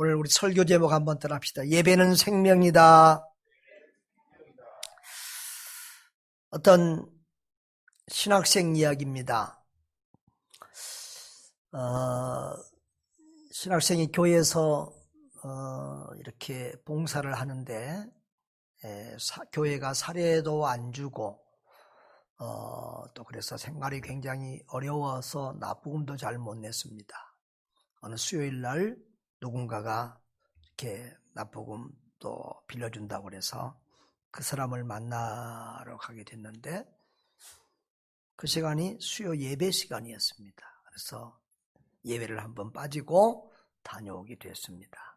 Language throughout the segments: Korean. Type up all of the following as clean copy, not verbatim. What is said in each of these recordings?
오늘 우리 설교 제목 한번 들어봅시다. 예배는 생명이다. 어떤 신학생 이야기입니다. 신학생이 교회에서 이렇게 봉사를 하는데 교회가 사례도 안 주고 또 그래서 생활이 굉장히 어려워서 납부금도 잘 못 냈습니다. 어느 수요일 날 누군가가 이렇게 납부금 또 빌려준다고 그래서 그 사람을 만나러 가게 됐는데 그 시간이 수요 예배 시간이었습니다. 그래서 예배를 한번 빠지고 다녀오게 됐습니다.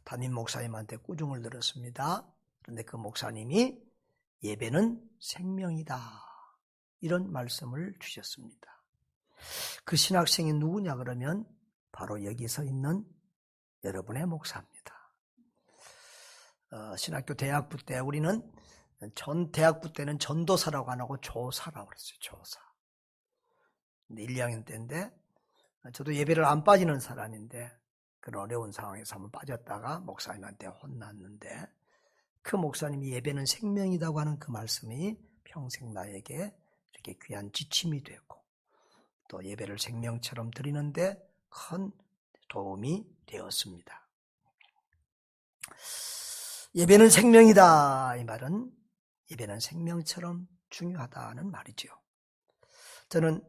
담임 목사님한테 꾸중을 들었습니다. 그런데 그 목사님이 예배는 생명이다 이런 말씀을 주셨습니다. 그 신학생이 누구냐 그러면 바로 여기 서 있는 여러분의 목사입니다. 신학교 대학부 때 우리는 대학부 때는 전도사라고 안 하고 조사라고 그랬어요. 조사. 근데 1, 2학년 때인데 저도 예배를 안 빠지는 사람인데 그런 어려운 상황에서 한번 빠졌다가 목사님한테 혼났는데 그 목사님이 예배는 생명이라고 하는 그 말씀이 평생 나에게 이렇게 귀한 지침이 되고 또 예배를 생명처럼 드리는데 큰 도움이 되었습니다. 예배는 생명이다. 이 말은 예배는 생명처럼 중요하다는 말이죠. 저는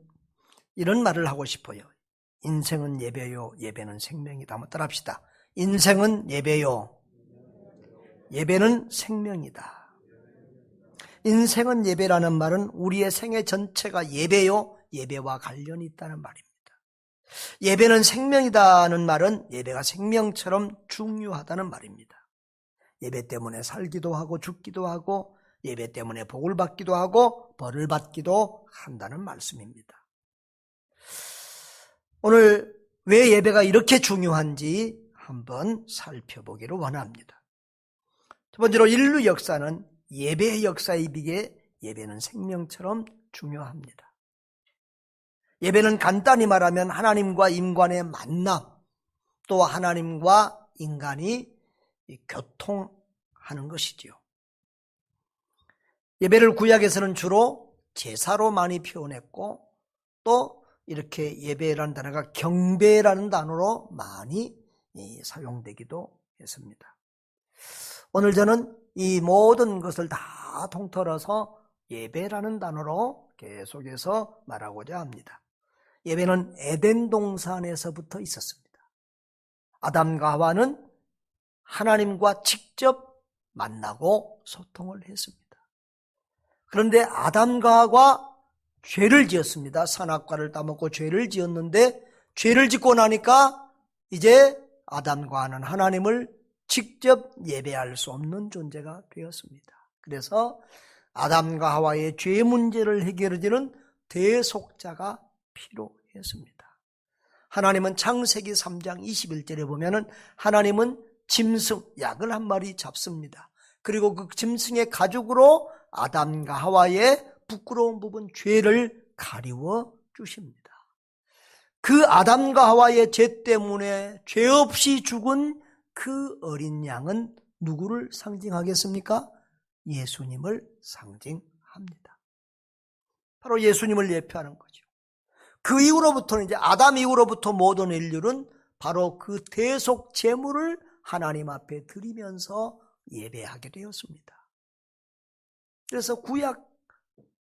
이런 말을 하고 싶어요. 인생은 예배요, 예배는 생명이다. 한번 따라합시다. 인생은 예배요, 예배는 생명이다. 인생은 예배라는 말은 우리의 생애 전체가 예배요, 예배와 관련이 있다는 말입니다. 예배는 생명이다는 말은 예배가 생명처럼 중요하다는 말입니다. 예배 때문에 살기도 하고 죽기도 하고 예배 때문에 복을 받기도 하고 벌을 받기도 한다는 말씀입니다. 오늘 왜 예배가 이렇게 중요한지 한번 살펴보기를 원합니다. 첫 번째로 인류 역사는 예배의 역사에 비해 예배는 생명처럼 중요합니다. 예배는 간단히 말하면 하나님과 인간의 만남, 또 하나님과 인간이 교통하는 것이지요. 예배를 구약에서는 주로 제사로 많이 표현했고 또 이렇게 예배라는 단어가 경배라는 단어로 많이 사용되기도 했습니다. 오늘 저는 이 모든 것을 다 통틀어서 예배라는 단어로 계속해서 말하고자 합니다. 예배는 에덴 동산에서부터 있었습니다. 아담과 하와는 하나님과 직접 만나고 소통을 했습니다. 그런데 아담과 하와가 죄를 지었습니다. 선악과를 따먹고 죄를 지었는데 죄를 짓고 나니까 이제 아담과 하와는 하나님을 직접 예배할 수 없는 존재가 되었습니다. 그래서 아담과 하와의 죄 문제를 해결해주는 대속자가 필요했습니다. 하나님은 창세기 3장 21절에 보면은 하나님은 짐승, 약을 한 마리 잡습니다. 그리고 그 짐승의 가죽으로 아담과 하와의 부끄러운 부분, 죄를 가리워 주십니다. 그 아담과 하와의 죄 때문에 죄 없이 죽은 그 어린 양은 누구를 상징하겠습니까? 예수님을 상징합니다. 바로 예수님을 예표하는 거죠. 그 이후로부터는 이제 아담 이후로부터 모든 인류는 바로 그 대속 제물을 하나님 앞에 드리면서 예배하게 되었습니다. 그래서 구약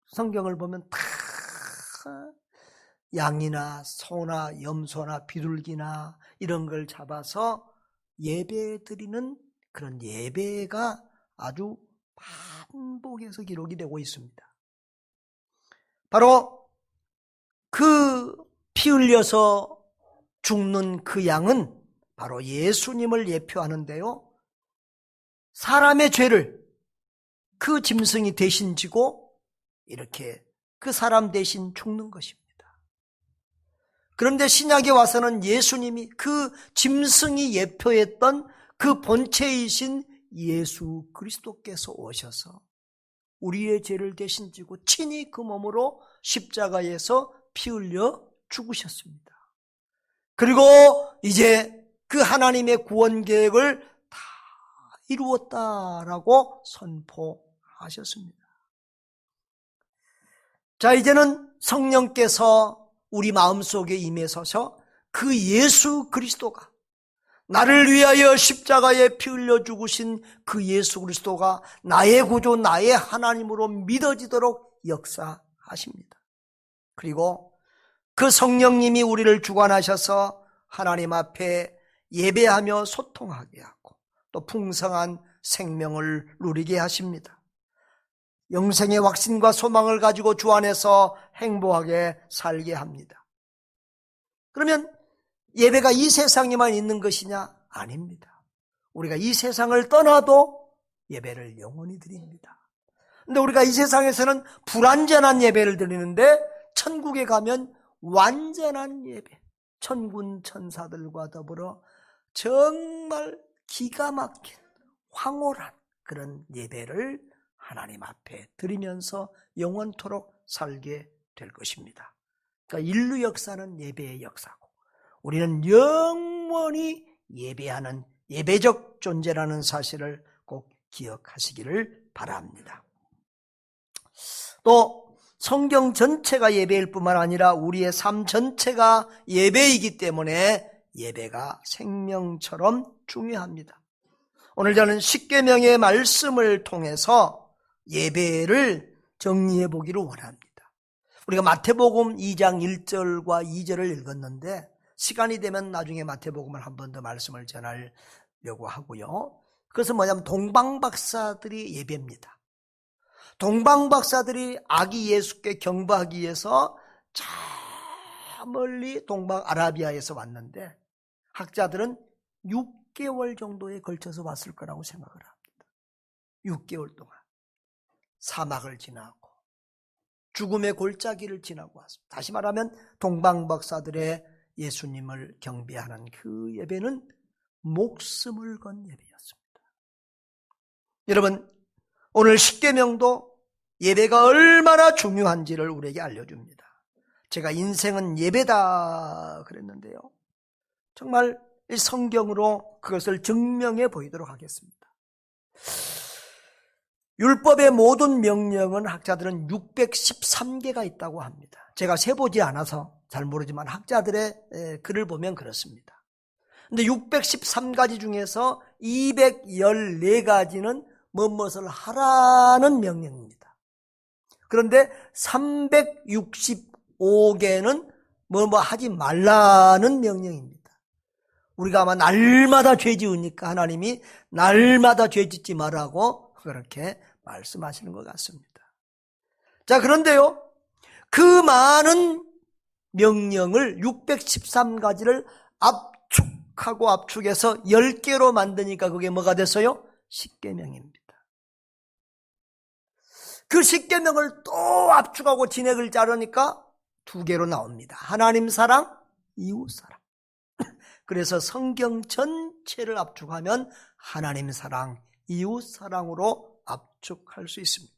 성경을 보면 다 양이나 소나 염소나 비둘기나 이런 걸 잡아서 예배 드리는 그런 예배가 아주 반복해서 기록이 되고 있습니다. 바로 그 피 흘려서 죽는 그 양은 바로 예수님을 예표하는데요. 사람의 죄를 그 짐승이 대신 지고 이렇게 그 사람 대신 죽는 것입니다. 그런데 신약에 와서는 예수님이 그 짐승이 예표했던 그 본체이신 예수 그리스도께서 오셔서 우리의 죄를 대신 지고 친히 그 몸으로 십자가에서 피 흘려 죽으셨습니다. 그리고 이제 그 하나님의 구원 계획을 다 이루었다라고 선포하셨습니다. 자, 이제는 성령께서 우리 마음속에 임해서서 그 예수 그리스도가, 나를 위하여 십자가에 피 흘려 죽으신 그 예수 그리스도가 나의 구주, 나의 하나님으로 믿어지도록 역사하십니다. 그리고 그 성령님이 우리를 주관하셔서 하나님 앞에 예배하며 소통하게 하고 또 풍성한 생명을 누리게 하십니다. 영생의 확신과 소망을 가지고 주 안에서 행복하게 살게 합니다. 그러면 예배가 이 세상에만 있는 것이냐? 아닙니다. 우리가 이 세상을 떠나도 예배를 영원히 드립니다. 근데 우리가 이 세상에서는 불완전한 예배를 드리는데 천국에 가면 완전한 예배, 천군 천사들과 더불어 정말 기가 막힌 황홀한 그런 예배를 하나님 앞에 드리면서 영원토록 살게 될 것입니다. 그러니까 인류 역사는 예배의 역사고 우리는 영원히 예배하는 예배적 존재라는 사실을 꼭 기억하시기를 바랍니다. 또 성경 전체가 예배일 뿐만 아니라 우리의 삶 전체가 예배이기 때문에 예배가 생명처럼 중요합니다. 오늘 저는 십계명의 말씀을 통해서 예배를 정리해 보기를 원합니다. 우리가 마태복음 2장 1절과 2절을 읽었는데 시간이 되면 나중에 마태복음을 한 번 더 말씀을 전하려고 하고요. 그것은 뭐냐면 동방박사들이 예배입니다. 동방박사들이 아기 예수께 경배하기 위해서 저 멀리 동방아라비아에서 왔는데 학자들은 6개월 정도에 걸쳐서 왔을 거라고 생각을 합니다. 6개월 동안 사막을 지나고 죽음의 골짜기를 지나고 왔습니다. 다시 말하면 동방박사들의 예수님을 경배하는 그 예배는 목숨을 건 예배였습니다. 여러분, 오늘 십계명도 예배가 얼마나 중요한지를 우리에게 알려줍니다. 제가 인생은 예배다 그랬는데요. 정말 이 성경으로 그것을 증명해 보이도록 하겠습니다. 율법의 모든 명령은 학자들은 613개가 있다고 합니다. 제가 세보지 않아서 잘 모르지만 학자들의 글을 보면 그렇습니다. 근데 613가지 중에서 214가지는 무엇을 하라는 명령입니다. 그런데 365개는 뭐 하지 말라는 명령입니다. 우리가 아마 날마다 죄 지으니까 하나님이 날마다 죄 짓지 말라고 그렇게 말씀하시는 것 같습니다. 자, 그런데요, 그 많은 명령을 613가지를 압축하고 압축해서 10개로 만드니까 그게 뭐가 됐어요? 십계명입니다. 그 십계명을 또 압축하고 진액을 자르니까 2개로 나옵니다. 하나님 사랑, 이웃 사랑. 그래서 성경 전체를 압축하면 하나님 사랑, 이웃 사랑으로 압축할 수 있습니다.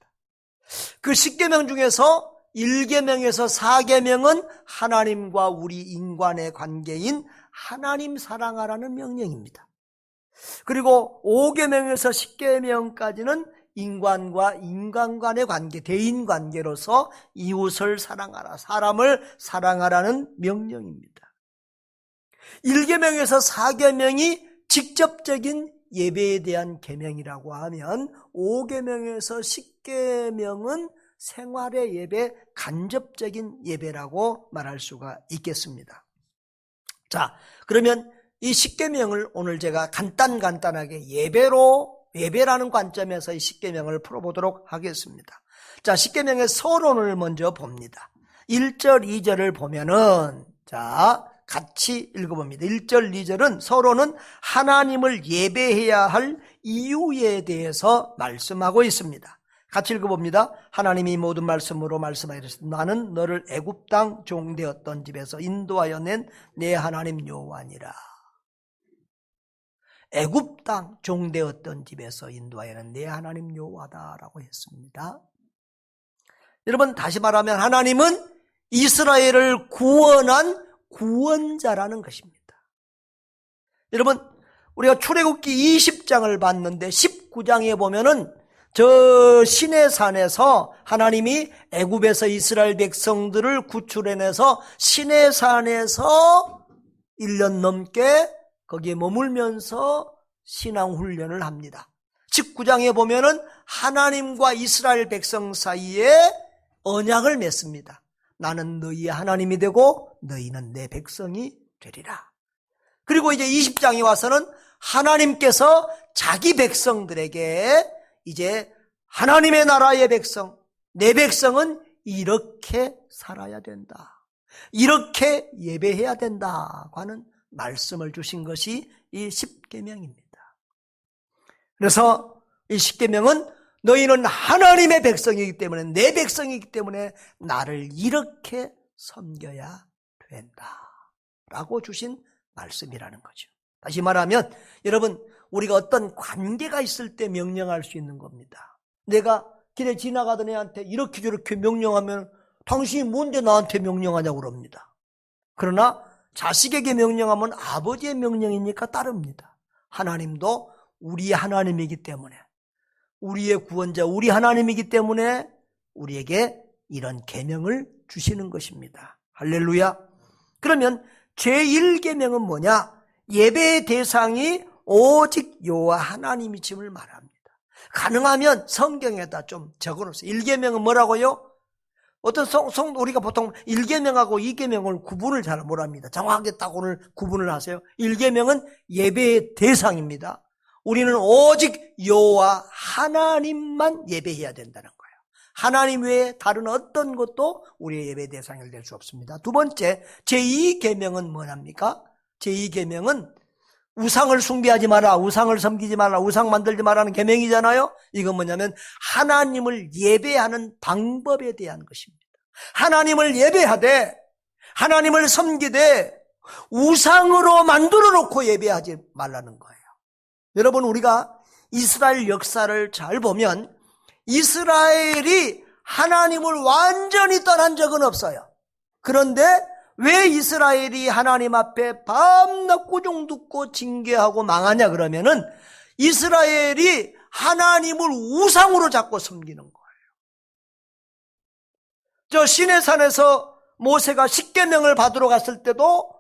그 십계명 중에서 1계명에서 4계명은 하나님과 우리 인간의 관계인 하나님 사랑하라는 명령입니다. 그리고 5계명에서 10계명까지는 인간과 인간 간의 관계, 대인 관계로서 이웃을 사랑하라, 사람을 사랑하라는 명령입니다. 1계명에서 4계명이 직접적인 예배에 대한 계명이라고 하면 5계명에서 10계명은 생활의 예배, 간접적인 예배라고 말할 수가 있겠습니다. 자, 그러면 이 10계명을 오늘 제가 간단하게 예배라는 관점에서 이 10계명을 풀어보도록 하겠습니다. 자, 10계명의 서론을 먼저 봅니다. 1절, 2절을 보면은, 자, 같이 읽어봅니다. 1절, 2절은 서로는 하나님을 예배해야 할 이유에 대해서 말씀하고 있습니다. 같이 읽어봅니다. 하나님이 모든 말씀으로 말씀하셨습니다. 나는 너를 애굽 땅 종되었던 집에서 인도하여 낸 내 하나님 여호와니라. 애굽 땅 종되었던 집에서 인도하여 낸 내 하나님 여호와다라고 했습니다. 여러분, 다시 말하면 하나님은 이스라엘을 구원한 구원자라는 것입니다. 여러분, 우리가 출애굽기 20장을 봤는데 19장에 보면은 저 시내산에서 하나님이 애굽에서 이스라엘 백성들을 구출해내서 시내산에서 1년 넘게 거기에 머물면서 신앙훈련을 합니다. 19장에 보면은 하나님과 이스라엘 백성 사이에 언약을 맺습니다. 나는 너희의 하나님이 되고 너희는 내 백성이 되리라. 그리고 이제 20장에 와서는 하나님께서 자기 백성들에게 이제 하나님의 나라의 백성, 내 백성은 이렇게 살아야 된다, 이렇게 예배해야 된다고 하는 말씀을 주신 것이 이 십계명입니다. 그래서 이 십계명은 너희는 하나님의 백성이기 때문에, 내 백성이기 때문에 나를 이렇게 섬겨야 된다 라고 주신 말씀이라는 거죠. 다시 말하면 여러분, 우리가 어떤 관계가 있을 때 명령할 수 있는 겁니다. 내가 길에 지나가던 애한테 이렇게 저렇게 명령하면 당신이 뭔데 나한테 명령하냐고 그럽니다. 그러나 자식에게 명령하면 아버지의 명령이니까 따릅니다. 하나님도 우리의 하나님이기 때문에, 우리의 구원자, 우리 하나님이기 때문에 우리에게 이런 계명을 주시는 것입니다. 할렐루야. 그러면 제1계명은 뭐냐? 예배의 대상이 오직 여호와 하나님이심을 말합니다. 가능하면 성경에다 좀 적어놓으세요. 1계명은 뭐라고요? 어떤 우리가 보통 1계명하고 2계명을 구분을 잘 못합니다. 정확하게 딱 오늘 구분을 하세요. 1계명은 예배의 대상입니다. 우리는 오직 여호와 하나님만 예배해야 된다는 거예요. 하나님 외에 다른 어떤 것도 우리의 예배 대상이 될 수 없습니다. 두 번째, 제2계명은 뭐랍니까? 제2계명은 우상을 숭배하지 마라, 우상을 섬기지 마라, 우상 만들지 마라는 계명이잖아요. 이건 뭐냐면 하나님을 예배하는 방법에 대한 것입니다. 하나님을 예배하되, 하나님을 섬기되 우상으로 만들어 놓고 예배하지 말라는 거예요. 여러분, 우리가 이스라엘 역사를 잘 보면 이스라엘이 하나님을 완전히 떠난 적은 없어요. 그런데 왜 이스라엘이 하나님 앞에 밤낮 꾸중 듣고 징계하고 망하냐 그러면은 이스라엘이 하나님을 우상으로 잡고 섬기는 거예요. 저 시내산에서 모세가 십계명을 받으러 갔을 때도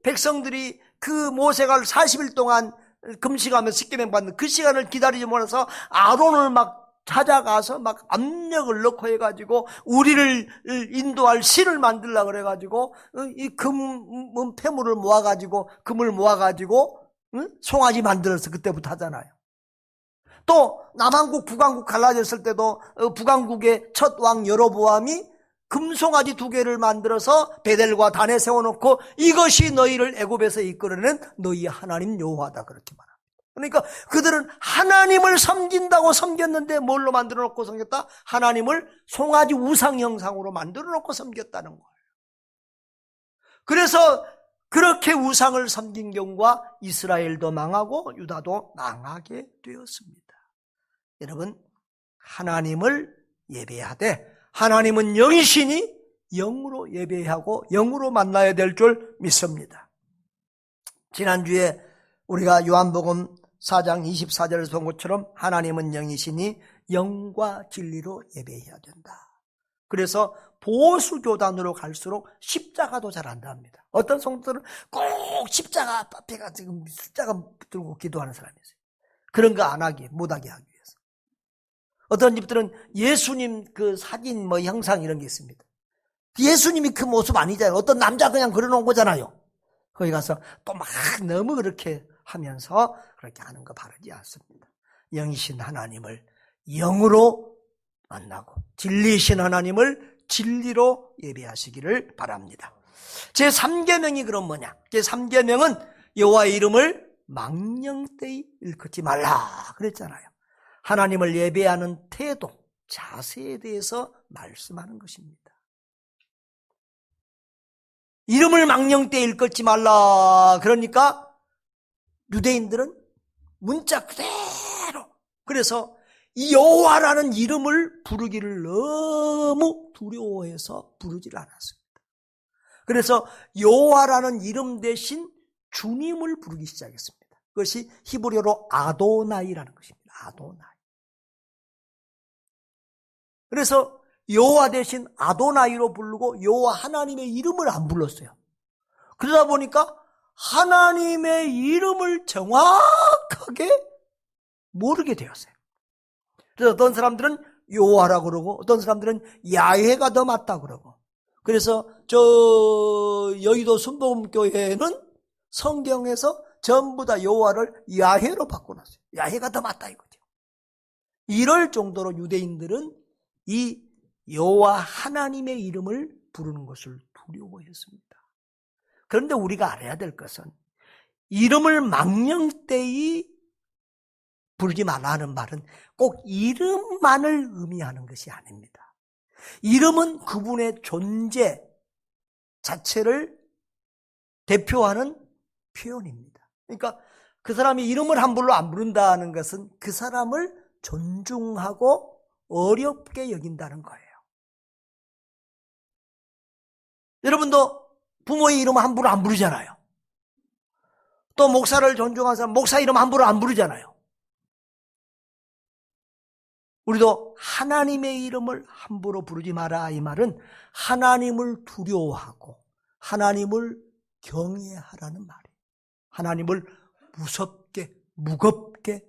백성들이 그 모세가 40일 동안 금식하면서 십계명 받는 그 시간을 기다리지 못해서 아론을 막 찾아가서 막 압력을 넣고 해가지고 우리를 인도할 신을 만들려고 그래가지고 이 폐물을 모아가지고 금을 모아가지고 송아지 만들어서 그때부터 하잖아요. 또 남한국 북한국 갈라졌을 때도 북한국의 첫 왕 여로보암이 금송아지 2개를 만들어서 베델과 단에 세워놓고 이것이 너희를 애굽에서 이끌어낸 너희 하나님 여호와다 그렇게 말합니다. 그러니까 그들은 하나님을 섬긴다고 섬겼는데 뭘로 만들어 놓고 섬겼다? 하나님을 송아지 우상 형상으로 만들어 놓고 섬겼다는 거예요. 그래서 그렇게 우상을 섬긴 경우가 이스라엘도 망하고 유다도 망하게 되었습니다. 여러분, 하나님을 예배하되 하나님은 영이시니 영으로 예배하고 영으로 만나야 될 줄 믿습니다. 지난주에 우리가 요한복음 4장 24절에서 본 것처럼 하나님은 영이시니 영과 진리로 예배해야 된다. 그래서 보수교단으로 갈수록 십자가도 잘 안 답니다. 어떤 성도들은 꼭 십자가 앞에 가서 십자가 들고 기도하는 사람이 있어요. 그런 거 안 하게, 못하게 하기 위해서. 어떤 집들은 예수님 그 사진 형상 이런 게 있습니다. 예수님이 그 모습 아니잖아요. 어떤 남자 그냥 그려놓은 거잖아요. 거기 가서 또 막 너무 그렇게 하면서 그렇게 하는 거 바르지 않습니다. 영이신 하나님을 영으로 만나고 진리이신 하나님을 진리로 예배하시기를 바랍니다. 제3계명이 그럼 뭐냐? 제3계명은 여호와의 이름을 망령되이 일컫지 말라 그랬잖아요. 하나님을 예배하는 태도, 자세에 대해서 말씀하는 것입니다. 이름을 망령되이 일컫지 말라. 그러니까 유대인들은 문자 그대로, 그래서 이 여호와라는 이름을 부르기를 너무 두려워해서 부르지를 않았습니다. 그래서 여호와라는 이름 대신 주님을 부르기 시작했습니다. 그것이 히브리어로 아도나이라는 것입니다. 아도나이. 그래서 여호와 대신 아도나이로 부르고 여호와 하나님의 이름을 안 불렀어요. 그러다 보니까 하나님의 이름을 정확하게 모르게 되었어요. 그래서 어떤 사람들은 여호와라고 그러고 어떤 사람들은 야훼가 더 맞다 그러고, 그래서 저 여의도 순복음교회는 성경에서 전부 다 여호와를 야훼로 바꿔놨어요. 야훼가 더 맞다 이거죠. 이럴 정도로 유대인들은 이 여호와 하나님의 이름을 부르는 것을 두려워했습니다. 그런데 우리가 알아야 될 것은 이름을 망령되이 부르지 말라는 말은 꼭 이름만을 의미하는 것이 아닙니다. 이름은 그분의 존재 자체를 대표하는 표현입니다. 그러니까 그 사람이 이름을 함부로 안 부른다는 것은 그 사람을 존중하고 어렵게 여긴다는 거예요. 여러분도 부모의 이름 함부로 안 부르잖아요. 또 목사를 존중하는 사람 목사 이름 함부로 안 부르잖아요. 우리도 하나님의 이름을 함부로 부르지 마라 이 말은 하나님을 두려워하고 하나님을 경외하라는 말이에요. 하나님을 무섭게 무겁게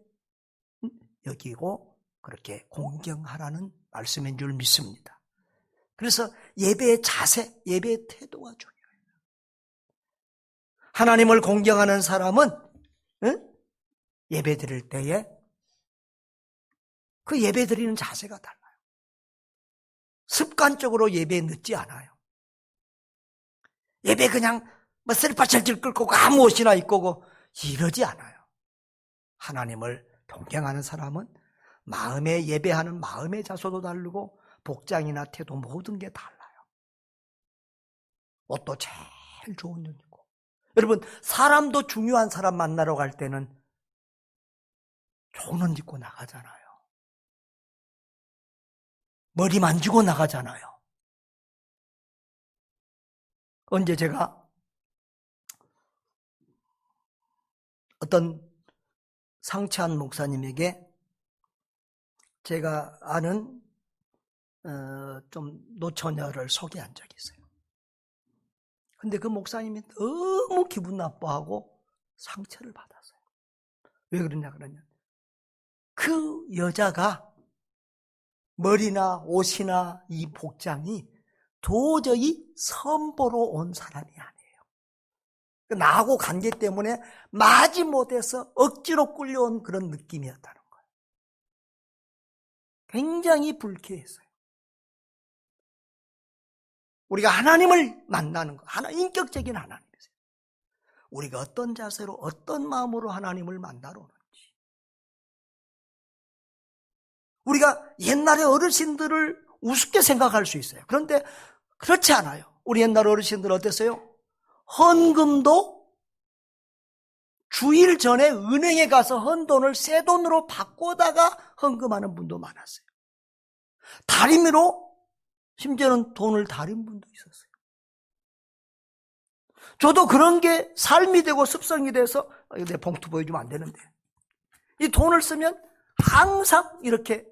여기고 그렇게 공경하라는 말씀인 줄 믿습니다. 그래서 예배의 자세, 예배의 태도가 중요해요. 하나님을 공경하는 사람은 예배 드릴 때에 그 예배 드리는 자세가 달라요. 습관적으로 예배에 늦지 않아요. 예배 그냥 셀파철질 끌고 아무 옷이나 입고 오고 이러지 않아요. 하나님을 동경하는 사람은 마음에 예배하는 마음의 자세도 다르고 복장이나 태도 모든 게 달라요. 옷도 제일 좋은 옷 입고. 여러분 사람도 중요한 사람 만나러 갈 때는 좋은 옷 입고 나가잖아요. 머리 만지고 나가잖아요. 언제 제가 어떤 상치한 목사님에게 제가 아는 좀 노처녀를 소개한 적이 있어요. 근데 그 목사님이 너무 기분 나빠하고 상처를 받았어요. 왜 그러냐 그러냐. 그 여자가 머리나 옷이나 이 복장이 도저히 선보러 온 사람이 아니에요. 나하고 관계 때문에 마지못해서 억지로 끌려온 그런 느낌이었다는 거예요. 굉장히 불쾌했어요. 우리가 하나님을 만나는 거, 인격적인 하나님이세요. 우리가 어떤 자세로 어떤 마음으로 하나님을 만나러 오는지. 우리가 옛날의 어르신들을 우습게 생각할 수 있어요. 그런데 그렇지 않아요. 우리 옛날 어르신들 어땠어요? 헌금도 주일 전에 은행에 가서 헌돈을 새 돈으로 바꾸다가 헌금하는 분도 많았어요. 다리미로 심지어는 돈을 다린 분도 있었어요. 저도 그런 게 삶이 되고 습성이 돼서 내 봉투 보여주면 안 되는데 이 돈을 쓰면 항상 이렇게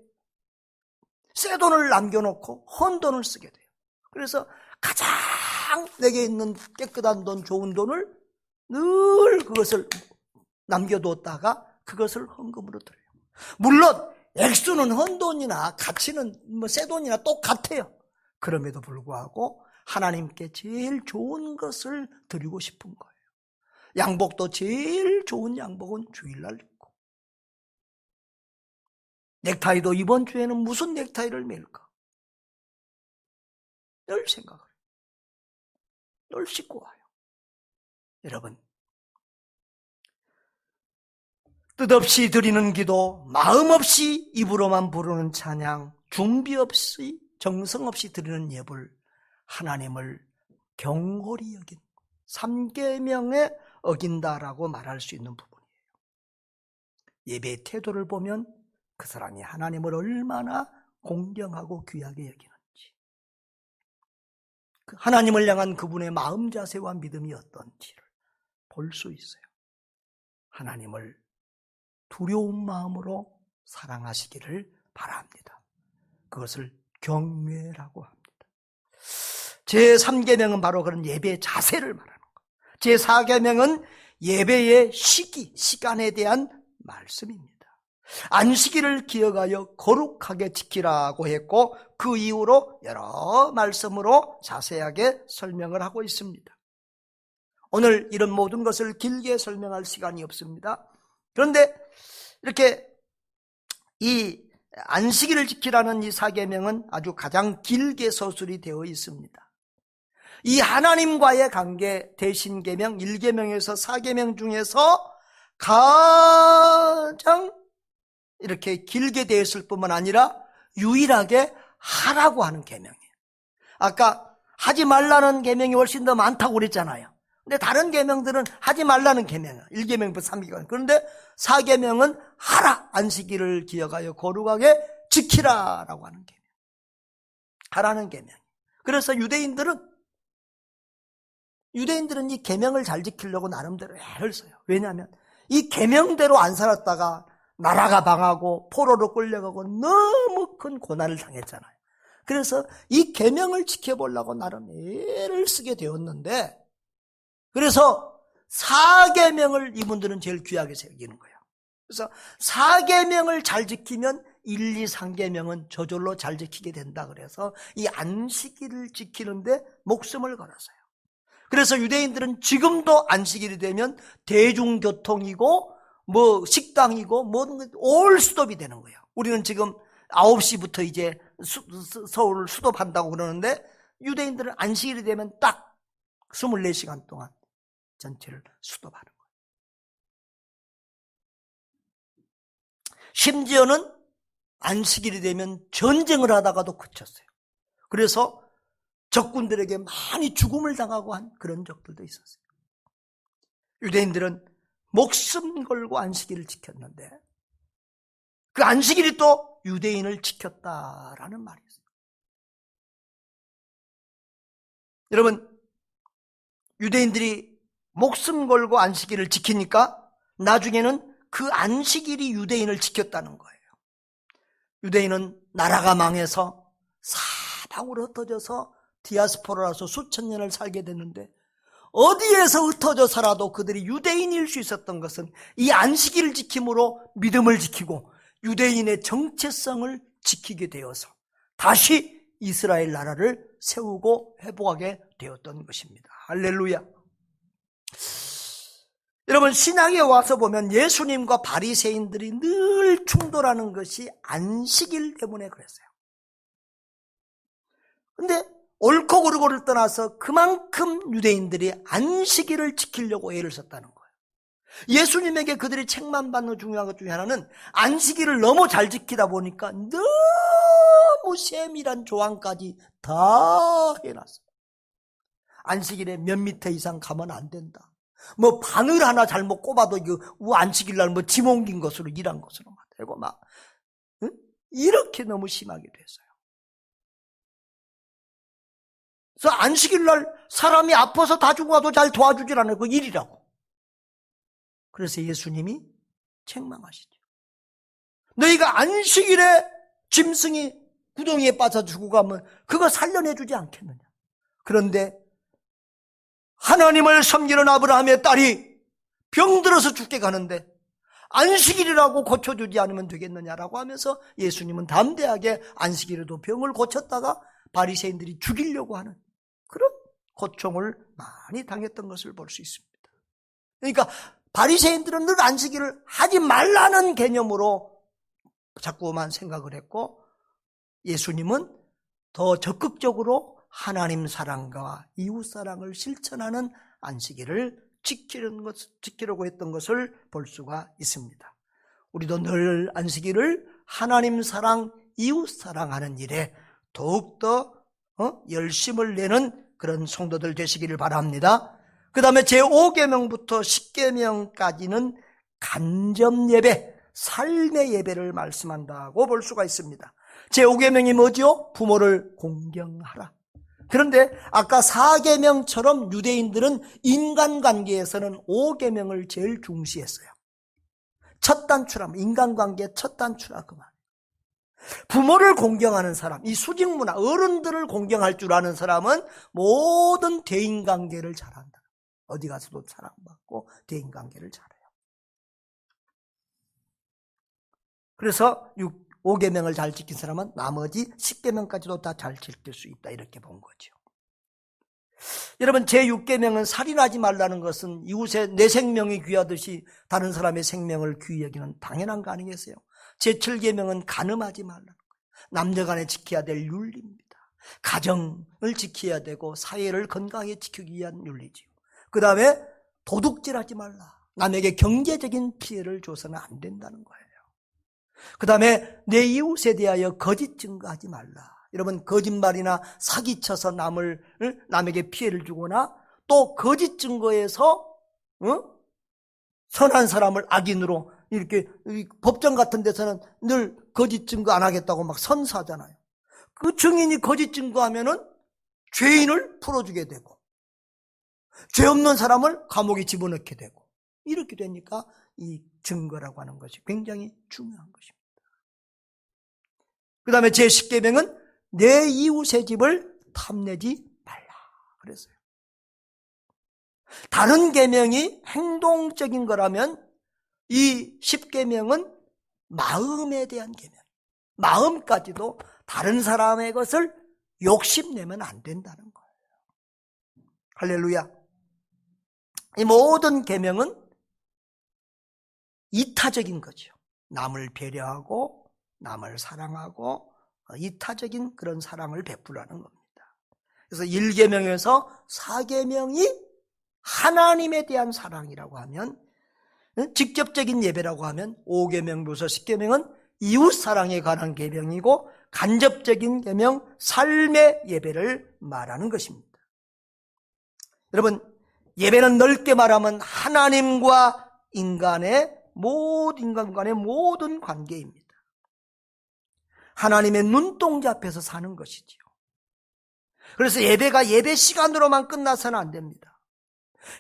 새 돈을 남겨놓고 헌돈을 쓰게 돼요. 그래서 가장 내게 있는 깨끗한 돈, 좋은 돈을 늘 그것을 남겨뒀다가 그것을 헌금으로 드려요. 물론 액수는 헌돈이나 가치는 새 돈이나 똑같아요. 그럼에도 불구하고 하나님께 제일 좋은 것을 드리고 싶은 거예요. 양복도 제일 좋은 양복은 주일날 입고, 넥타이도 이번 주에는 무슨 넥타이를 맬까 늘 생각을 해요. 늘 씻고 와요. 여러분, 뜻없이 드리는 기도, 마음 없이 입으로만 부르는 찬양, 준비 없이 정성 없이 드리는 예불, 하나님을 경홀히 여긴 3계명에 어긴다라고 말할 수 있는 부분이에요. 예배의 태도를 보면 그 사람이 하나님을 얼마나 공경하고 귀하게 여기는지, 하나님을 향한 그분의 마음 자세와 믿음이 어떤지를 볼 수 있어요. 하나님을 두려운 마음으로 사랑하시기를 바랍니다. 그것을 경외라고 합니다. 제3계명은 바로 그런 예배의 자세를 말하는 거예요. 제4계명은 예배의 시간에 대한 말씀입니다. 안식일을 기억하여 거룩하게 지키라고 했고 그 이후로 여러 말씀으로 자세하게 설명을 하고 있습니다. 오늘 이런 모든 것을 길게 설명할 시간이 없습니다. 그런데 이렇게 이 안식일을 지키라는 이 4계명은 아주 가장 길게 서술이 되어 있습니다. 이 하나님과의 관계 대신계명 1계명에서 4계명 중에서 가장 이렇게 길게 되어 있을 뿐만 아니라 유일하게 하라고 하는 계명이에요. 아까 하지 말라는 계명이 훨씬 더 많다고 그랬잖아요. 근데 다른 계명들은 하지 말라는 계명이에요. 1계명부터 3계명. 그런데 4계명은 하라. 안식일을 기억하여 거룩하게 지키라라고 하는 계명. 하라는 계명. 그래서 유대인들은 이 계명을 잘 지키려고 나름대로 애를 써요. 왜냐하면 이 계명대로 안 살았다가 나라가 망하고 포로로 끌려가고 너무 큰 고난을 당했잖아요. 그래서 이 계명을 지켜보려고 나름 애를 쓰게 되었는데 그래서 4계명을 이분들은 제일 귀하게 새기는 거예요. 그래서 4계명을 잘 지키면 1, 2, 3계명은 저절로 잘 지키게 된다 그래서 이 안식일을 지키는데 목숨을 걸었어요. 그래서 유대인들은 지금도 안식일이 되면 대중교통이고 뭐 식당이고 모든 게 올 스톱이 되는 거예요. 우리는 지금 9시부터 이제 서울을 수도한다고 그러는데 유대인들은 안식일이 되면 딱 24시간 동안 전체를 수도하는 거예요. 심지어는 안식일이 되면 전쟁을 하다가도 그쳤어요. 그래서 적군들에게 많이 죽음을 당하고 한 그런 적들도 있었어요. 유대인들은 목숨 걸고 안식일을 지켰는데 그 안식일이 또 유대인을 지켰다라는 말이 있어요. 여러분, 유대인들이 목숨 걸고 안식일을 지키니까 나중에는 그 안식일이 유대인을 지켰다는 거예요. 유대인은 나라가 망해서 사방으로 흩어져서 디아스포라라서 수천 년을 살게 됐는데 어디에서 흩어져 살아도 그들이 유대인일 수 있었던 것은 이 안식일을 지킴으로 믿음을 지키고 유대인의 정체성을 지키게 되어서 다시 이스라엘 나라를 세우고 회복하게 되었던 것입니다. 할렐루야. 여러분, 신약에 와서 보면 예수님과 바리새인들이 늘 충돌하는 것이 안식일 때문에 그랬어요. 근데 옳고 그르고를 떠나서 그만큼 유대인들이 안식일을 지키려고 애를 썼다는 거예요. 예수님에게 그들이 책망받는 중요한 것 중에 하나는 안식일을 너무 잘 지키다 보니까 너무 세밀한 조항까지 다 해놨어요. 안식일에 몇 미터 이상 가면 안 된다. 뭐 바늘 하나 잘못 꼽아도 안식일 날 뭐 짐 옮긴 것으로 일한 것으로 되고 막 이렇게 너무 심하게 됐어요. 그래서 안식일 날 사람이 아파서 다 죽어도 잘 도와주질 않아요. 그 일이라고. 그래서 예수님이 책망하시죠. 너희가 안식일에 짐승이 구덩이에 빠져 죽어가면 그거 살려내주지 않겠느냐. 그런데 하나님을 섬기는 아브라함의 딸이 병들어서 죽게 가는데 안식일이라고 고쳐주지 않으면 되겠느냐라고 하면서 예수님은 담대하게 안식일에도 병을 고쳤다가 바리새인들이 죽이려고 하는 그런 고통을 많이 당했던 것을 볼 수 있습니다. 그러니까 바리새인들은 늘 안식일을 하지 말라는 개념으로 자꾸만 생각을 했고 예수님은 더 적극적으로 하나님 사랑과 이웃 사랑을 실천하는 안식일을 지키려고 했던 것을 볼 수가 있습니다. 우리도 늘 안식일을 하나님 사랑, 이웃 사랑하는 일에 더욱더 열심을 내는 그런 성도들 되시기를 바랍니다. 그 다음에 제5계명부터 10계명까지는 간접 예배, 삶의 예배를 말씀한다고 볼 수가 있습니다. 제5계명이 뭐죠? 부모를 공경하라. 그런데 아까 4계명처럼 유대인들은 인간관계에서는 5계명을 제일 중시했어요. 첫 단추라, 인간관계의 첫 단추라 그 말. 부모를 공경하는 사람, 이 수직문화, 어른들을 공경할 줄 아는 사람은 모든 대인관계를 잘한다. 어디 가서도 사랑받고 대인관계를 잘해요. 그래서 5계명을 잘 지킨 사람은 나머지 10계명까지도 다 잘 지킬 수 있다, 이렇게 본 거죠. 여러분, 제6계명은 살인하지 말라는 것은 이웃의 내 생명이 귀하듯이 다른 사람의 생명을 귀히 여기는 당연한 거 아니겠어요? 제7계명은 간음하지 말라는 거예요. 남녀간에 지켜야 될 윤리입니다. 가정을 지켜야 되고 사회를 건강하게 지키기 위한 윤리지요. 그 다음에 도둑질하지 말라. 남에게 경제적인 피해를 줘서는 안 된다는 거예요. 그 다음에 내 이웃에 대하여 거짓 증거하지 말라. 여러분, 거짓말이나 사기쳐서 남에게 피해를 주거나 또 거짓 증거에서 선한 사람을 악인으로 이렇게 법정 같은 데서는 늘 거짓 증거 안 하겠다고 막 선사하잖아요. 그 증인이 거짓 증거하면은 죄인을 풀어주게 되고 죄 없는 사람을 감옥에 집어넣게 되고 이렇게 되니까 이 증거라고 하는 것이 굉장히 중요한 것입니다. 그 다음에 제10계명은 내 이웃의 집을 탐내지 말라 그랬어요. 다른 계명이 행동적인 거라면 이 10계명은 마음에 대한 계명, 마음까지도 다른 사람의 것을 욕심내면 안 된다는 거예요. 할렐루야. 이 모든 계명은 이타적인 거죠. 남을 배려하고 남을 사랑하고 이타적인 그런 사랑을 베풀라는 겁니다. 그래서 1계명에서 4계명이 하나님에 대한 사랑이라고 하면, 직접적인 예배라고 하면 5계명 묘서 10계명은 이웃 사랑에 관한 계명이고 간접적인 계명 삶의 예배를 말하는 것입니다. 여러분, 예배는 넓게 말하면 하나님과 인간간의 모든 관계입니다. 하나님의 눈동자 앞에서 사는 것이지요. 그래서 예배가 예배 시간으로만 끝나서는 안 됩니다.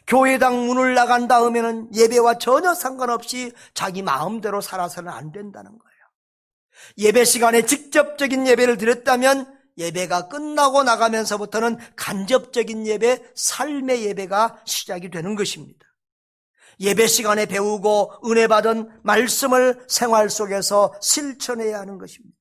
교회당 문을 나간 다음에는 예배와 전혀 상관없이 자기 마음대로 살아서는 안 된다는 거예요. 예배 시간에 직접적인 예배를 드렸다면 예배가 끝나고 나가면서부터는 간접적인 예배, 삶의 예배가 시작이 되는 것입니다. 예배 시간에 배우고 은혜 받은 말씀을 생활 속에서 실천해야 하는 것입니다.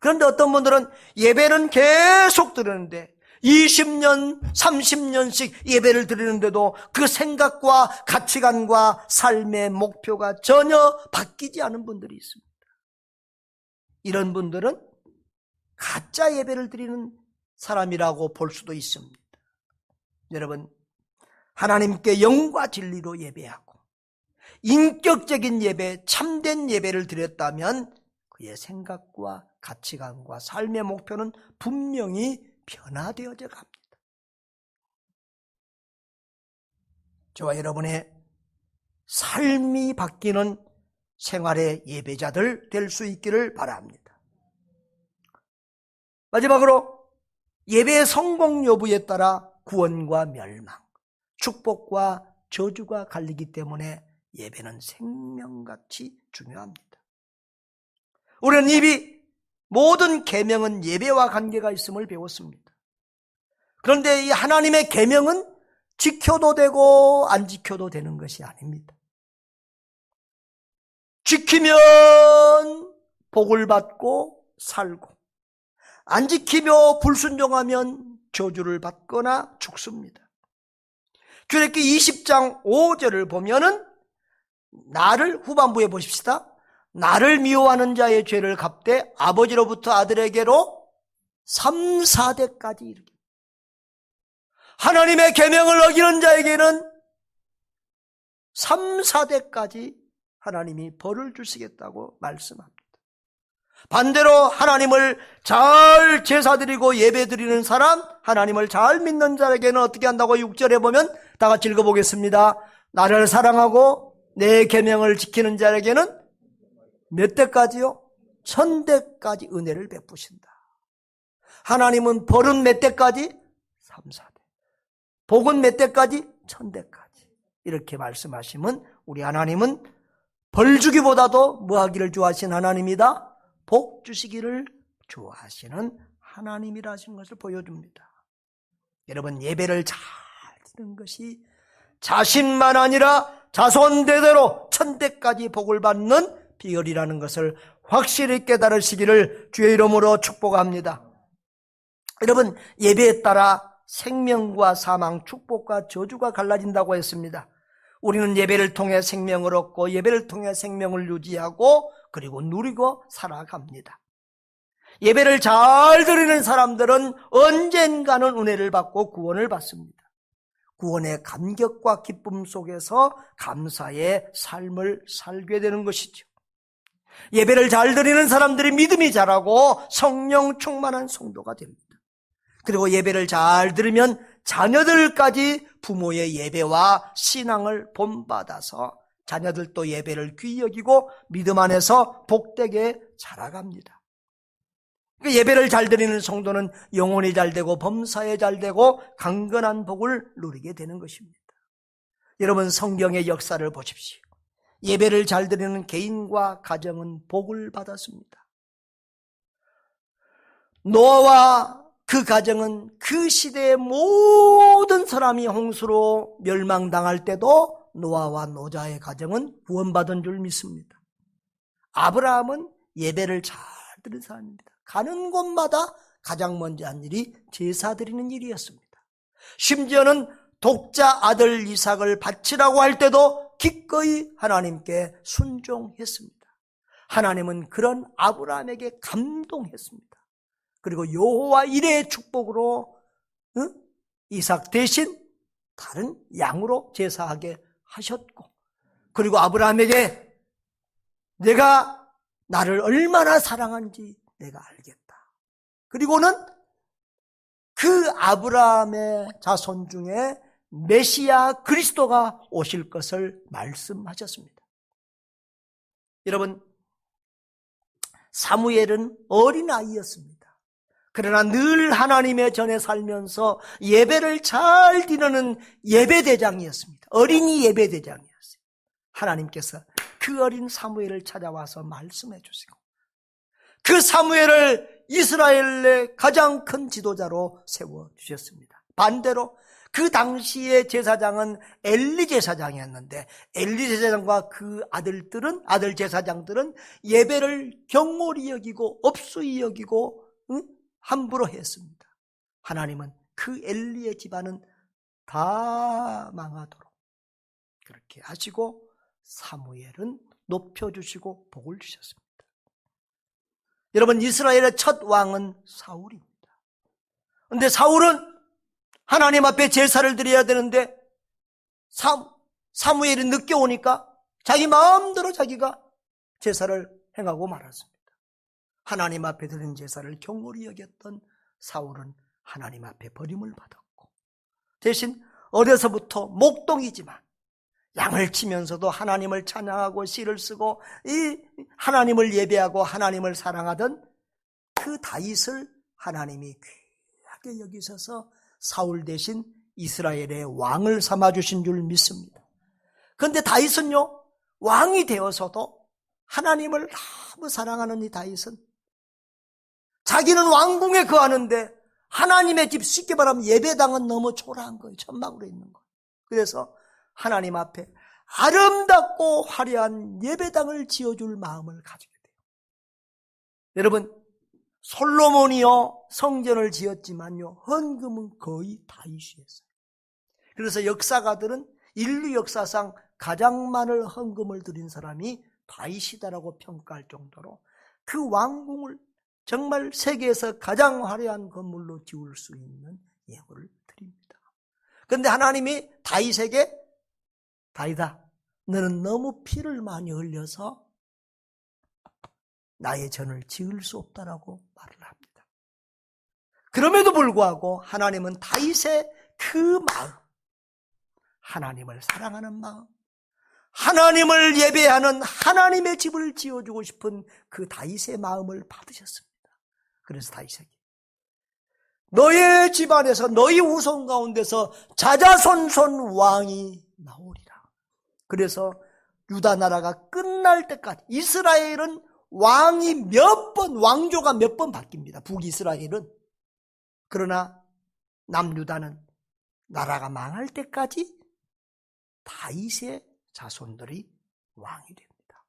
그런데 어떤 분들은 예배는 계속 드리는데 20년, 30년씩 예배를 드리는데도 그 생각과 가치관과 삶의 목표가 전혀 바뀌지 않은 분들이 있습니다. 이런 분들은 가짜 예배를 드리는 사람이라고 볼 수도 있습니다. 여러분, 하나님께 영과 진리로 예배하고 인격적인 예배, 참된 예배를 드렸다면 그의 생각과 가치관과 삶의 목표는 분명히 변화되어져 갑니다. 저와 여러분의 삶이 바뀌는 생활의 예배자들 될 수 있기를 바랍니다. 마지막으로 예배의 성공 여부에 따라 구원과 멸망, 축복과 저주가 갈리기 때문에 예배는 생명같이 중요합니다. 우리는 이미 모든 계명은 예배와 관계가 있음을 배웠습니다. 그런데 이 하나님의 계명은 지켜도 되고 안 지켜도 되는 것이 아닙니다. 지키면 복을 받고 살고 안 지키며 불순종하면 저주를 받거나 죽습니다. 출애굽기 20장 5절을 보면은 나를 후반부에 보십시다. 나를 미워하는 자의 죄를 갚되 아버지로부터 아들에게로 3, 4대까지 이르게. 하나님의 계명을 어기는 자에게는 3, 4대까지 하나님이 벌을 주시겠다고 말씀합니다. 반대로 하나님을 잘 제사드리고 예배드리는 사람, 하나님을 잘 믿는 자에게는 어떻게 한다고 6절에 보면 다 같이 읽어보겠습니다. 나를 사랑하고 내 계명을 지키는 자에게는 몇 대까지요? 1000대까지 은혜를 베푸신다. 하나님은 벌은 몇 대까지? 3, 4대. 복은 몇 대까지? 1000대까지. 이렇게 말씀하시면 우리 하나님은 벌 주기보다도 뭐 하기를 좋아하시는 하나님이다? 복 주시기를 좋아하시는 하나님이라는 것을 보여줍니다. 여러분, 예배를 잘 드리는 것이 자신만 아니라 자손 대대로 1000대까지 복을 받는 비결이라는 것을 확실히 깨달으시기를 주의 이름으로 축복합니다. 여러분, 예배에 따라 생명과 사망, 축복과 저주가 갈라진다고 했습니다. 우리는 예배를 통해 생명을 얻고 예배를 통해 생명을 유지하고 그리고 누리고 살아갑니다. 예배를 잘 드리는 사람들은 언젠가는 은혜를 받고 구원을 받습니다. 구원의 감격과 기쁨 속에서 감사의 삶을 살게 되는 것이죠. 예배를 잘 드리는 사람들이 믿음이 자라고 성령 충만한 성도가 됩니다. 그리고 예배를 잘 들으면 자녀들까지 부모의 예배와 신앙을 본받아서 자녀들도 예배를 귀히 여기고 믿음 안에서 복되게 자라갑니다. 예배를 잘 드리는 성도는 영혼이 잘 되고 범사에 잘 되고 강건한 복을 누리게 되는 것입니다. 여러분, 성경의 역사를 보십시오. 예배를 잘 드리는 개인과 가정은 복을 받았습니다. 노아와 그 가정은 그 시대의 모든 사람이 홍수로 멸망당할 때도 노아와 노자의 가정은 구원받은 줄 믿습니다. 아브라함은 예배를 잘 드린 사람입니다. 가는 곳마다 가장 먼저 한 일이 제사 드리는 일이었습니다. 심지어는 독자 아들 이삭을 바치라고 할 때도 기꺼이 하나님께 순종했습니다. 하나님은 그런 아브라함에게 감동했습니다. 그리고 여호와 이레의 축복으로 이삭 대신 다른 양으로 제사하게 하셨고, 그리고 아브라함에게 내가 나를 얼마나 사랑한지 내가 알겠다. 그리고는 그 아브라함의 자손 중에 메시아 그리스도가 오실 것을 말씀하셨습니다. 여러분, 사무엘은 어린아이였습니다. 그러나 늘 하나님의 전에 살면서 예배를 잘 드리는 예배대장이었습니다. 어린이 예배대장이었어요. 하나님께서 그 어린 사무엘을 찾아와서 말씀해 주시고 그 사무엘을 이스라엘의 가장 큰 지도자로 세워주셨습니다. 반대로 그 당시의 제사장은 엘리 제사장이었는데 엘리 제사장과 그 아들 제사장들은 예배를 경홀히 여기고 업수히 여기고 함부로 했습니다. 하나님은 그 엘리의 집안은 다 망하도록 그렇게 하시고 사무엘은 높여주시고 복을 주셨습니다. 여러분, 이스라엘의 첫 왕은 사울입니다. 그런데 사울은 하나님 앞에 제사를 드려야 되는데 사무엘이 늦게 오니까 자기 마음대로 자기가 제사를 행하고 말았습니다. 하나님 앞에 드린 제사를 경홀히 여겼던 사울은 하나님 앞에 버림을 받았고 대신 어려서부터 목동이지만 양을 치면서도 하나님을 찬양하고 시를 쓰고 이 하나님을 예배하고 하나님을 사랑하던 그 다윗을 하나님이 귀하게 여기셔서 사울 대신 이스라엘의 왕을 삼아주신 줄 믿습니다. 그런데 다윗은요, 왕이 되어서도 하나님을 너무 사랑하는 이 다윗은 자기는 왕궁에 거하는데 하나님의 집, 쉽게 말하면 예배당은 너무 초라한 거예요. 천막으로 있는 거예요. 그래서 하나님 앞에 아름답고 화려한 예배당을 지어줄 마음을 가지게 돼요. 여러분, 솔로몬이요 성전을 지었지만요 헌금은 거의 다윗이 했어요. 그래서 역사가들은 인류 역사상 가장 많은 헌금을 드린 사람이 다윗이다라고 평가할 정도로 그 왕궁을 정말 세계에서 가장 화려한 건물로 지을 수 있는 예물을 드립니다. 그런데 하나님이 다윗에게 다윗아, 너는 너무 피를 많이 흘려서 나의 전을 지을 수 없다라고 말을 합니다. 그럼에도 불구하고 하나님은 다윗의 그 마음, 하나님을 사랑하는 마음, 하나님을 예배하는 하나님의 집을 지어주고 싶은 그 다윗의 마음을 받으셨습니다. 그래서 다윗에게 너의 집안에서 너희 후손 가운데서 자자손손 왕이 나오리라. 그래서 유다 나라가 끝날 때까지 이스라엘은 왕조가 몇 번 바뀝니다. 북이스라엘은. 그러나 남유다는 나라가 망할 때까지 다윗의 자손들이 왕이 됩니다.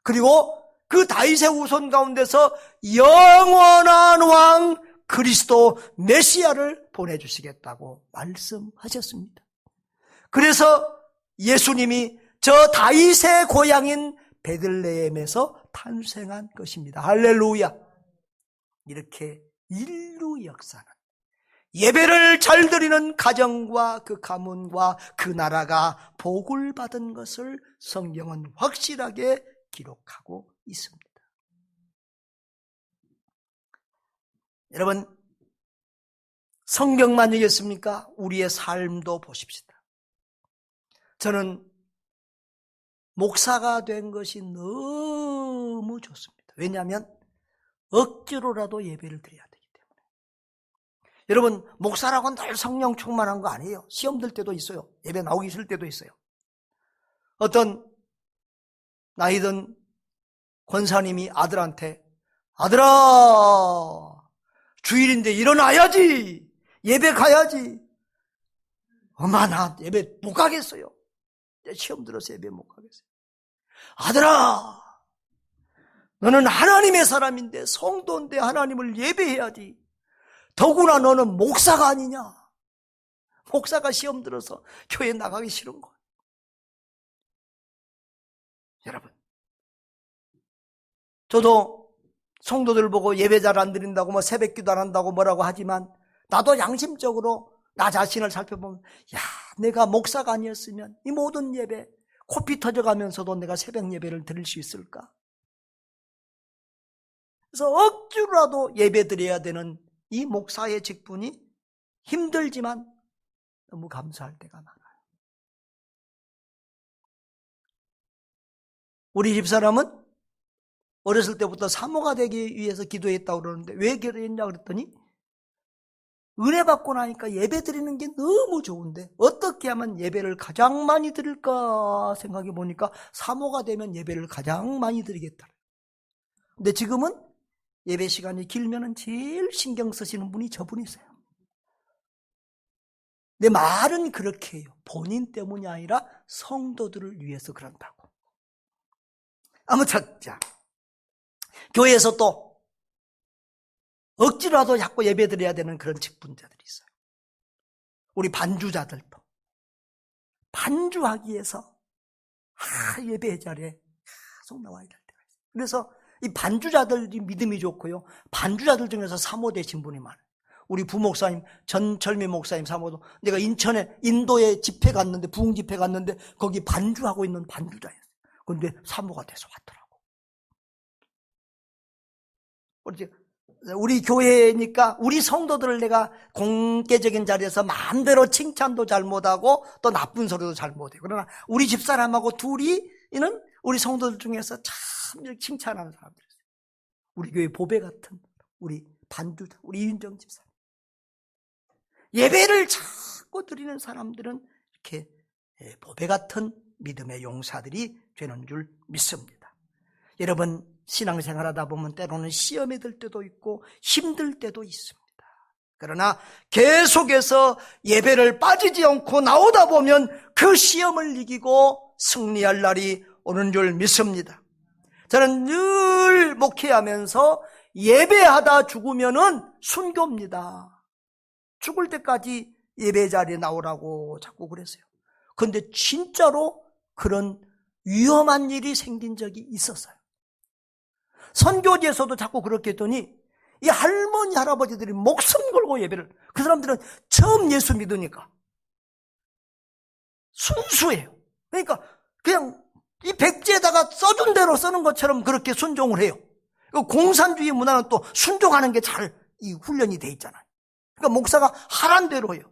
그리고 그 다윗의 후손 가운데서 영원한 왕 그리스도 메시아를 보내주시겠다고 말씀하셨습니다. 그래서 예수님이 저 다윗의 고향인 베들레헴에서 탄생한 것입니다. 할렐루야. 이렇게 인류 역사는 예배를 잘 드리는 가정과 그 가문과 그 나라가 복을 받은 것을 성경은 확실하게 기록하고 있습니다. 여러분, 성경만이겠습니까? 우리의 삶도 보십시다. 저는 목사가 된 것이 너무 좋습니다. 왜냐하면 억지로라도 예배를 드려야 되기 때문에. 여러분, 목사라고 늘 성령 충만한 거 아니에요. 시험 들 때도 있어요. 예배 나오기 싫을 때도 있어요. 어떤 나이 든 권사님이 아들한테, 아들아, 주일인데 일어나야지, 예배 가야지. 엄마, 나 예배 못 가겠어요. 시험 들어서 예배 못 가겠어요. 아들아, 너는 하나님의 사람인데, 성도인데 하나님을 예배해야지. 더구나 너는 목사가 아니냐. 목사가 시험 들어서 교회 나가기 싫은 거예요. 여러분, 저도 성도들 보고 예배 잘 안 드린다고 뭐 새벽기도 안 한다고 뭐라고 하지만, 나도 양심적으로 나 자신을 살펴보면, 야, 내가 목사가 아니었으면 이 모든 예배 코피 터져가면서도 내가 새벽 예배를 드릴 수 있을까? 그래서 억지로라도 예배 드려야 되는 이 목사의 직분이 힘들지만 너무 감사할 때가 많아요. 우리 집사람은 어렸을 때부터 사모가 되기 위해서 기도했다고 그러는데, 왜 기도했냐 그랬더니 은혜 받고 나니까 예배 드리는 게 너무 좋은데 어떻게 하면 예배를 가장 많이 드릴까 생각해 보니까 사모가 되면 예배를 가장 많이 드리겠다. 근데 지금은 예배 시간이 길면은 제일 신경 쓰시는 분이 저분이세요. 내 말은 그렇게 해요. 본인 때문이 아니라 성도들을 위해서 그런다고. 아무튼 자, 교회에서 또 억지로라도 자꾸 예배 드려야 되는 그런 직분자들이 있어요. 우리 반주자들도 반주하기 위해서 예배 자리에 계속 나와야 될 때가 있어요. 그래서 이 반주자들이 믿음이 좋고요, 반주자들 중에서 사모 되신 분이 많아요. 우리 부목사님, 전철미 목사님 사모도, 내가 인도에 집회 갔는데, 부흥 집회 갔는데 거기 반주하고 있는 반주자였어요. 그런데 사모가 돼서 왔더라고. 우리 교회니까 우리 성도들을 내가 공개적인 자리에서 마음대로 칭찬도 잘 못하고 또 나쁜 소리도 잘 못해요. 그러나 우리 집사람하고 둘이는 우리 성도들 중에서 참 칭찬하는 사람들이었어요. 우리 교회 보배 같은 우리 반주자, 우리 이윤정 집사님. 예배를 자꾸 드리는 사람들은 이렇게 보배 같은 믿음의 용사들이 되는 줄 믿습니다. 여러분, 신앙생활하다 보면 때로는 시험에 들 때도 있고 힘들 때도 있습니다. 그러나 계속해서 예배를 빠지지 않고 나오다 보면 그 시험을 이기고 승리할 날이 오는 줄 믿습니다. 저는 늘 목회하면서 예배하다 죽으면은 순교입니다. 죽을 때까지 예배 자리에 나오라고 자꾸 그랬어요. 그런데 진짜로 그런 위험한 일이 생긴 적이 있었어요. 선교지에서도 자꾸 그렇게 했더니 이 할머니 할아버지들이 목숨 걸고 예배를, 그 사람들은 처음 예수 믿으니까 순수해요. 그러니까 그냥 이 백지에다가 써준 대로 쓰는 것처럼 그렇게 순종을 해요. 공산주의 문화는 또 순종하는 게 잘 이 훈련이 돼 있잖아요. 그러니까 목사가 하란 대로 해요.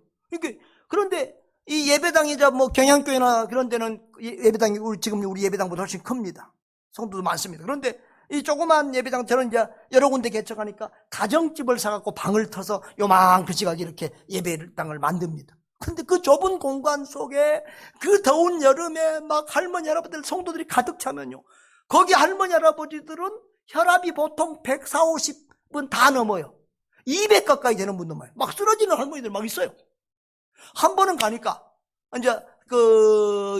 그런데 이 예배당이자 뭐 경향교회나 그런 데는 예배당이 지금 우리 예배당보다 훨씬 큽니다. 성도도 많습니다. 그런데 이 조그만 예배당 저는 이제 여러 군데 개척하니까 가정집을 사갖고 방을 터서 요만큼 지가 이렇게 예배당을 만듭니다. 근데 그 좁은 공간 속에 그 더운 여름에 막 할머니, 할아버지들, 성도들이 가득 차면요. 거기 할머니, 할아버지들은 혈압이 보통 140, 50은 다 넘어요. 200 가까이 되는 분도 많아요. 막 쓰러지는 할머니들 막 있어요. 한 번은 가니까, 이제,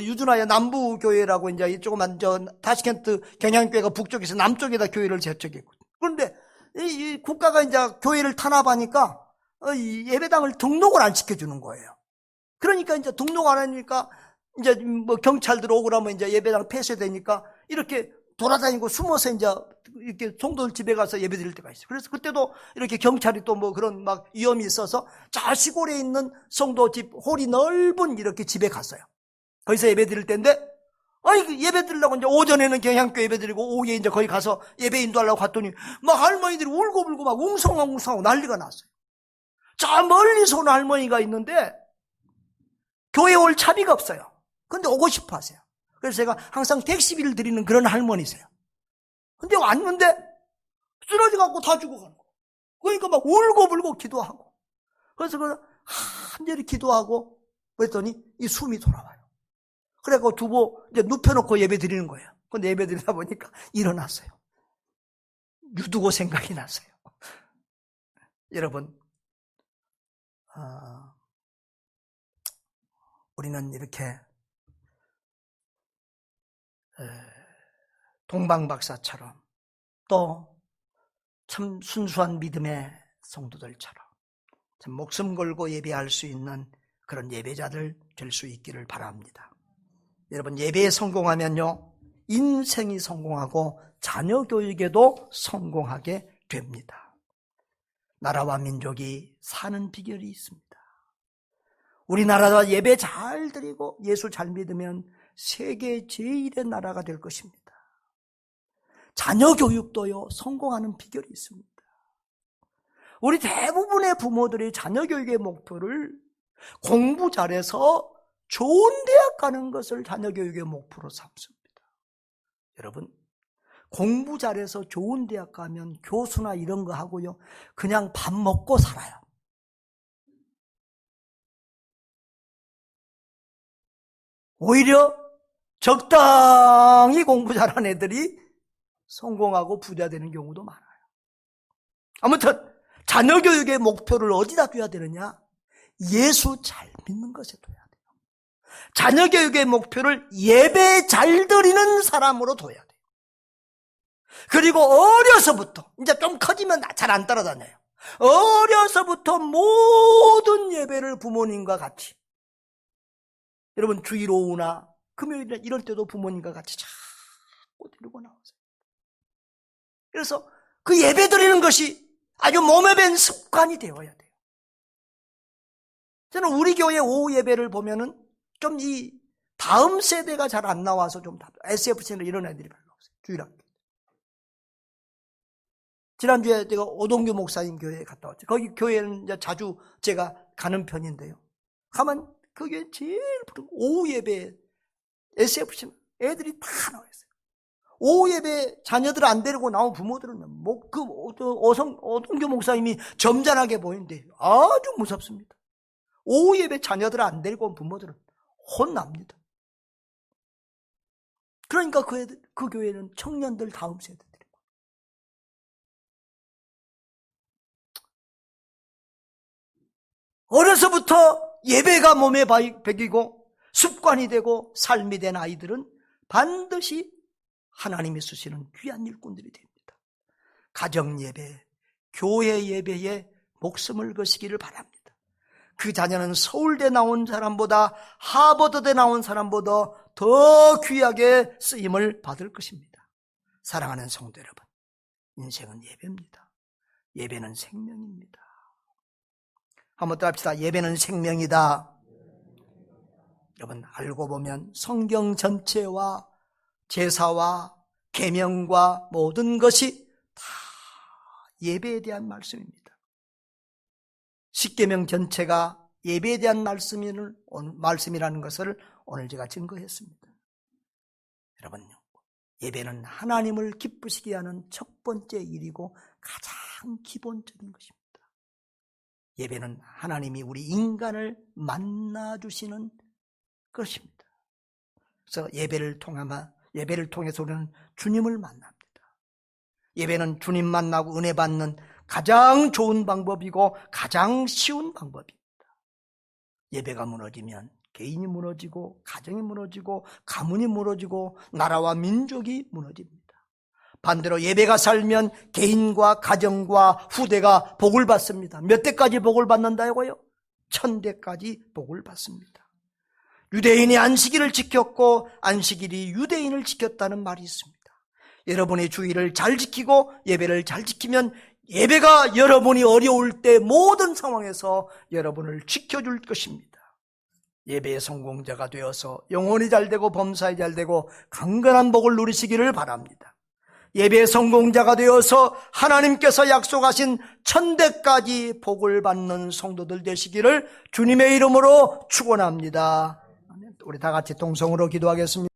유준하야 남부교회라고 이제 조그만 타시켄트 경양교회가 북쪽에서 남쪽에다 교회를 개척했거든요. 그런데 이 국가가 이제 교회를 탄압하니까 이 예배당을 등록을 안 시켜주는 거예요. 그러니까 이제 등록 안 하니까 이제 뭐 경찰들 오고 그러면 이제 예배당 폐쇄되니까 이렇게 돌아다니고 숨어서 이제 이렇게 성도들 집에 가서 예배 드릴 때가 있어요. 그래서 그때도 이렇게 경찰이 또 뭐 그런 막 위험이 있어서 저 시골에 있는 성도 집, 홀이 넓은 이렇게 집에 갔어요. 거기서 예배 드릴 때인데, 예배 드리려고 이제 오전에는 경향교 예배 드리고 오후에 이제 거기 가서 예배 인도하려고 갔더니 막 할머니들이 울고불고 막 웅성웅성하고 난리가 났어요. 저 멀리서 온 할머니가 있는데 교회에 올 차비가 없어요. 근데 오고 싶어 하세요. 그래서 제가 항상 택시비를 드리는 그런 할머니세요. 근데 왔는데 쓰러져갖고 다 죽어가는 거예요. 그러니까 막 울고불고 기도하고. 그래서 한절히 기도하고 그랬더니 이 숨이 돌아와요. 그래갖고 두고 이제 눕혀놓고 예배 드리는 거예요. 근데 예배 드리다 보니까 일어났어요. 유두고 생각이 났어요. 여러분, 우리는 이렇게 동방박사처럼 또 참 순수한 믿음의 성도들처럼 참 목숨 걸고 예배할 수 있는 그런 예배자들 될 수 있기를 바랍니다. 여러분, 예배에 성공하면요 인생이 성공하고 자녀 교육에도 성공하게 됩니다. 나라와 민족이 사는 비결이 있습니다. 우리나라가 예배 잘 드리고 예수 잘 믿으면 세계 제1의 나라가 될 것입니다. 자녀 교육도요 성공하는 비결이 있습니다. 우리 대부분의 부모들이 자녀 교육의 목표를 공부 잘해서 좋은 대학 가는 것을 자녀 교육의 목표로 삼습니다. 여러분, 공부 잘해서 좋은 대학 가면 교수나 이런 거 하고요 그냥 밥 먹고 살아요. 오히려 적당히 공부 잘한 애들이 성공하고 부자 되는 경우도 많아요. 아무튼 자녀 교육의 목표를 어디다 둬야 되느냐? 예수 잘 믿는 것에 둬야 돼요. 자녀 교육의 목표를 예배 잘 드리는 사람으로 둬야 돼요. 그리고 어려서부터 이제 좀 커지면 잘 안 따라다녀요. 어려서부터 모든 예배를 부모님과 같이, 여러분 주일 오후나 금요일이나 이럴 때도 부모님과 같이 자꾸 데리고 나오세요. 그래서 그 예배 드리는 것이 아주 몸에 밴 습관이 되어야 돼요. 저는 우리 교회 오후 예배를 보면은 좀 이 다음 세대가 잘 안 나와서 좀 SFC나 이런 애들이 별로 없어요. 주일학교. 지난주에 제가 오동규 목사님 교회에 갔다 왔죠. 거기 교회는 이제 자주 제가 가는 편인데요. 가면 그게 제일 오후 예배 SFC 애들이 다 나와 있어요. 오후 예배 자녀들 안 데리고 나온 부모들은 오동규 목사님이 점잖하게 보이는데 아주 무섭습니다. 오후 예배 자녀들 안 데리고 온 부모들은 혼납니다. 그러니까 그 교회는 청년들 다음 세대들이 어려서부터 예배가 몸에 배기고 습관이 되고 삶이 된 아이들은 반드시 하나님이 쓰시는 귀한 일꾼들이 됩니다. 가정 예배, 교회 예배에 목숨을 거시기를 바랍니다. 그 자녀는 서울대 나온 사람보다 하버드대 나온 사람보다 더 귀하게 쓰임을 받을 것입니다. 사랑하는 성도 여러분, 인생은 예배입니다. 예배는 생명입니다. 한번 더 합시다. 예배는 생명이다. 여러분, 알고 보면 성경 전체와 제사와 계명과 모든 것이 다 예배에 대한 말씀입니다. 십계명 전체가 예배에 대한 말씀이라는 것을 오늘 제가 증거했습니다. 여러분, 예배는 하나님을 기쁘시게 하는 첫 번째 일이고 가장 기본적인 것입니다. 예배는 하나님이 우리 인간을 만나주시는 것입니다. 그래서 예배를 통해서 우리는 주님을 만납니다. 예배는 주님 만나고 은혜 받는 가장 좋은 방법이고 가장 쉬운 방법입니다. 예배가 무너지면 개인이 무너지고 가정이 무너지고 가문이 무너지고 나라와 민족이 무너집니다. 반대로 예배가 살면 개인과 가정과 후대가 복을 받습니다. 몇 대까지 복을 받는다고요? 1000대까지 복을 받습니다. 유대인이 안식일을 지켰고 안식일이 유대인을 지켰다는 말이 있습니다. 여러분의 주의를 잘 지키고 예배를 잘 지키면 예배가 여러분이 어려울 때 모든 상황에서 여러분을 지켜줄 것입니다. 예배의 성공자가 되어서 영혼이 잘되고 범사에 잘되고 강건한 복을 누리시기를 바랍니다. 예배의 성공자가 되어서 하나님께서 약속하신 1000대까지 복을 받는 성도들 되시기를 주님의 이름으로 축원합니다. 우리 다 같이 동성으로 기도하겠습니다.